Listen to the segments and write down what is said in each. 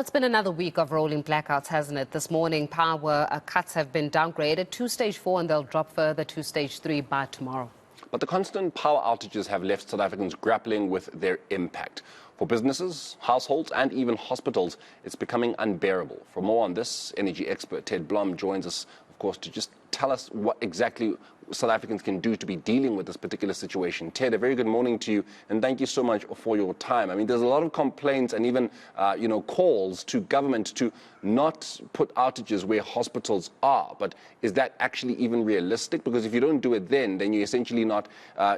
It's been another week of rolling blackouts, hasn't it? This morning, power cuts have been downgraded to stage 4 and they'll drop further to stage 3 by tomorrow. But the constant power outages have left South Africans grappling with their impact. For businesses, households and even hospitals, it's becoming unbearable. For more on this, energy expert Ted Blom joins us, of course, to just tell us what exactly South Africans can do to be dealing with this particular situation. Ted, a very good morning to you, and thank you so much for your time. I mean, there's a lot of complaints and even, calls to government to not put outages where hospitals are. But is that actually even realistic? Because if you don't do it then you're essentially not,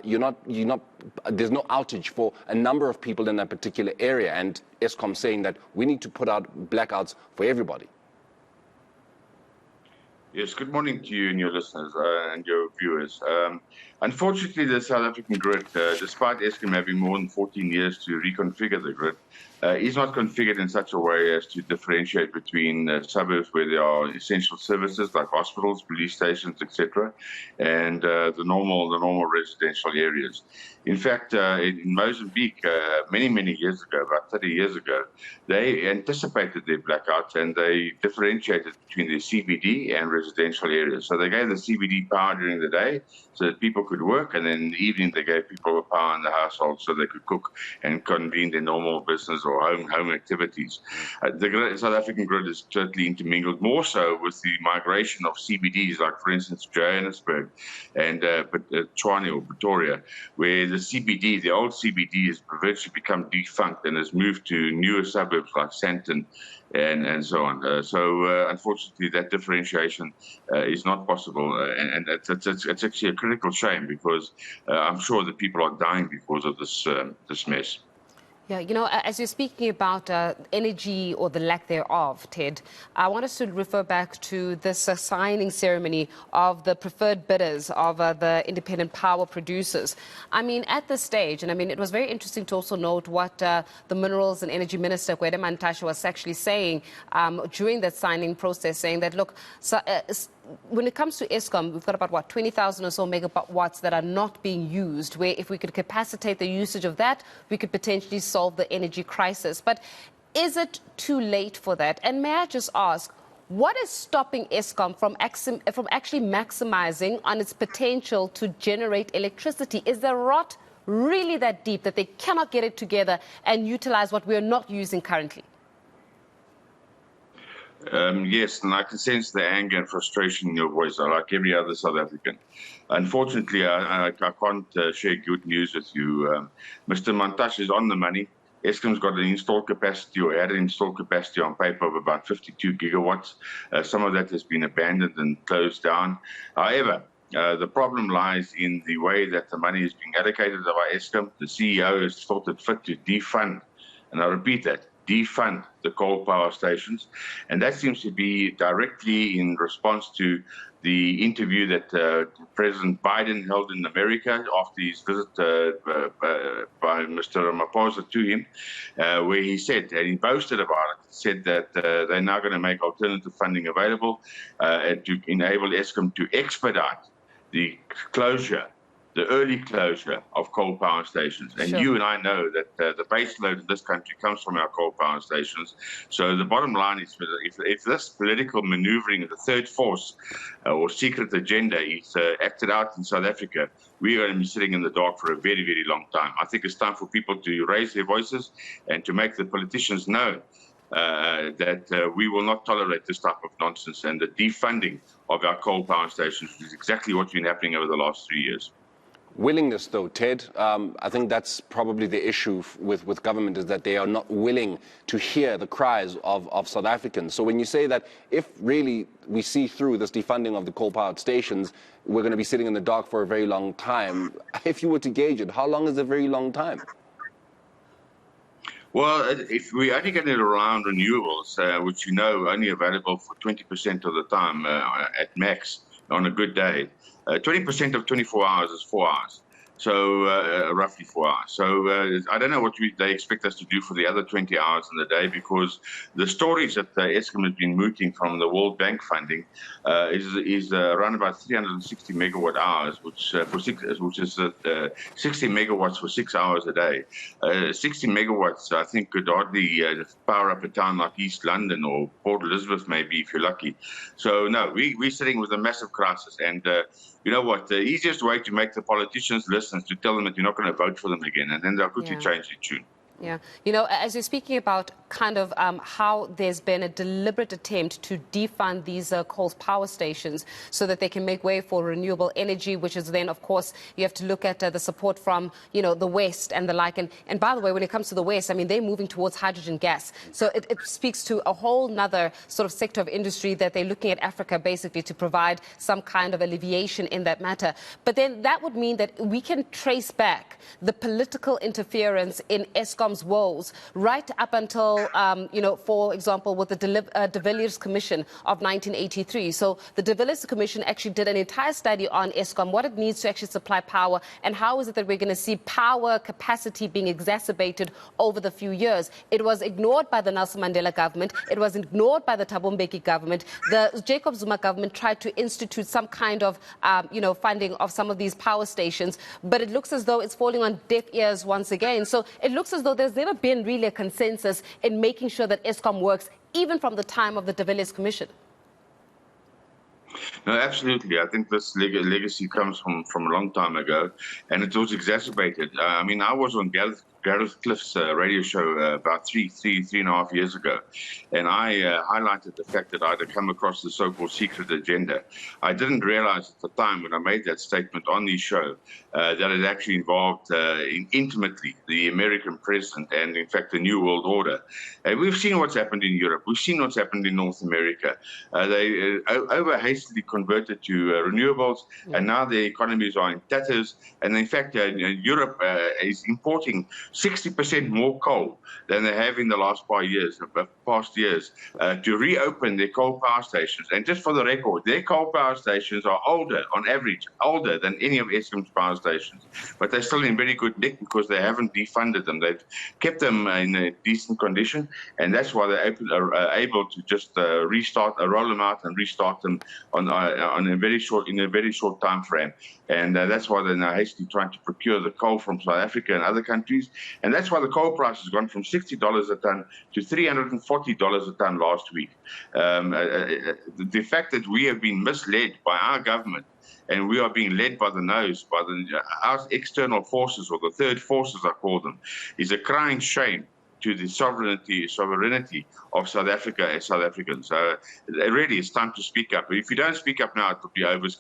there's no outage for a number of people in that particular area. And Eskom saying that we need to put out blackouts for everybody. Yes, good morning to you and your listeners and your viewers. Unfortunately, the South African grid, despite Eskom having more than 14 years to reconfigure the grid, is not configured in such a way as to differentiate between suburbs where there are essential services like hospitals, police stations, etc., and the normal residential areas. In fact, in Mozambique, many years ago, about 30 years ago, they anticipated their blackouts and they differentiated between the CBD and residential areas. So they gave the CBD power during the day so that people could work, and then in the evening they gave people power in the household so they could cook and convene their normal business or home activities. The South African grid is totally intermingled, more so with the migration of CBDs, like for instance Johannesburg and Tshwane or Pretoria, where the CBD, the old CBD, has virtually become defunct and has moved to newer suburbs like Sandton and so on. Unfortunately, that differentiation is not possible, and it's actually a critical shame because I'm sure that people are dying because of this mess. Yeah, as you're speaking about energy or the lack thereof, Ted, I want us to refer back to this signing ceremony of the preferred bidders of the independent power producers. I mean, at this stage, and I mean, it was very interesting to also note what the Minerals and Energy Minister, Gwede Mantashe, was actually saying during that signing process, saying that, look, when it comes to Eskom, we've got about, 20,000 or so megawatts that are not being used, where if we could capacitate the usage of that, we could potentially solve the energy crisis. But is it too late for that? And may I just ask, what is stopping Eskom from actually maximizing on its potential to generate electricity? Is the rot really that deep that they cannot get it together and utilize what we're not using currently? Yes, and I can sense the anger and frustration in your voice, like every other South African. Unfortunately, I can't share good news with you. Mr. Mantashe is on the money. Eskom's got an installed capacity, or had an installed capacity on paper of about 52 gigawatts. Some of that has been abandoned and closed down. However, the problem lies in the way that the money is being allocated by Eskom. The CEO has thought it fit to defund, and I repeat that, defund the coal power stations. And that seems to be directly in response to the interview that President Biden held in America after his visit by Mr. Ramaphosa to him, where he said, and he boasted about it, said that they're now going to make alternative funding available to enable Eskom to expedite the early closure of coal power stations. And you and I know that the base load in this country comes from our coal power stations. So the bottom line is, if this political maneuvering of the third force or secret agenda is acted out in South Africa, we are going to be sitting in the dark for a very, very long time. I think it's time for people to raise their voices and to make the politicians know that we will not tolerate this type of nonsense, and the defunding of our coal power stations is exactly what's been happening over the last 3 years. Willingness, though, Ted, I think that's probably the issue with government, is that they are not willing to hear the cries of South Africans. So when you say that if really we see through this defunding of the coal-powered stations, we're going to be sitting in the dark for a very long time, if you were to gauge it, how long is a very long time? Well, if we only get it around renewables, which only available for 20% of the time at max on a good day, 20% of 24 hours is 4 hours. So roughly 4 hours. So I don't know what they expect us to do for the other 20 hours in the day, because the stories that Eskom has been mooting from the World Bank funding is around about 360 megawatt hours, which is 60 megawatts for 6 hours a day. 60 megawatts, I think, could hardly power up a town like East London or Port Elizabeth, maybe, if you're lucky. So no, we're sitting with a massive crisis, and you know what? The easiest way to make the politicians listen is to tell them that you're not going to vote for them again, and then they'll quickly change their tune. Yeah. You know, as you're speaking about kind of how there's been a deliberate attempt to defund these coal power stations so that they can make way for renewable energy, which is then, of course, you have to look at the support from, you know, the West and the like. And by the way, when it comes to the West, I mean, they're moving towards hydrogen gas. So it speaks to a whole nother sort of sector of industry that they're looking at Africa basically to provide some kind of alleviation in that matter. But then that would mean that we can trace back the political interference in Eskom's woes right up until, you know, for example, with the De Villiers Commission of 1983. So the De Villiers Commission actually did an entire study on Eskom, what it needs to actually supply power, and how is it that we're going to see power capacity being exacerbated over the few years. It was ignored by the Nelson Mandela government. It was ignored by the Thabo Mbeki government. The Jacob Zuma government tried to institute some kind of, you know, funding of some of these power stations, but it looks as though it's falling on deaf ears once again. So it looks as though there's never been really a consensus in making sure that Eskom works, even from the time of the De Villiers Commission. No, absolutely. I think this legacy comes from a long time ago, and it was exacerbated. I mean, I was on Gareth Cliff's radio show about three and a half years ago, and I highlighted the fact that I'd come across the so-called secret agenda. I didn't realize at the time when I made that statement on the show that it actually involved intimately the American president and, in fact, the New World Order. And we've seen what's happened in Europe. We've seen what's happened in North America. They over-hastily converted to renewables, and now their economies are in tatters. And in fact, Europe is importing 60% more coal than they have in the last past years, to reopen their coal power stations. And just for the record, their coal power stations are older, on average, older than any of Eskom's power stations. But they're still in very good nick because they haven't defunded them. They've kept them in a decent condition, and that's why they're able to just roll them out and restart them in a very short time frame. And that's why they're now hastily trying to procure the coal from South Africa and other countries. And that's why the coal price has gone from $60 a ton to $340 a ton last week. The fact that we have been misled by our government, and we are being led by the nose by our external forces, or the third forces I call them, is a crying shame to the sovereignty of South Africa and South Africans. Really, it's time to speak up. If you don't speak up now, it will be overs.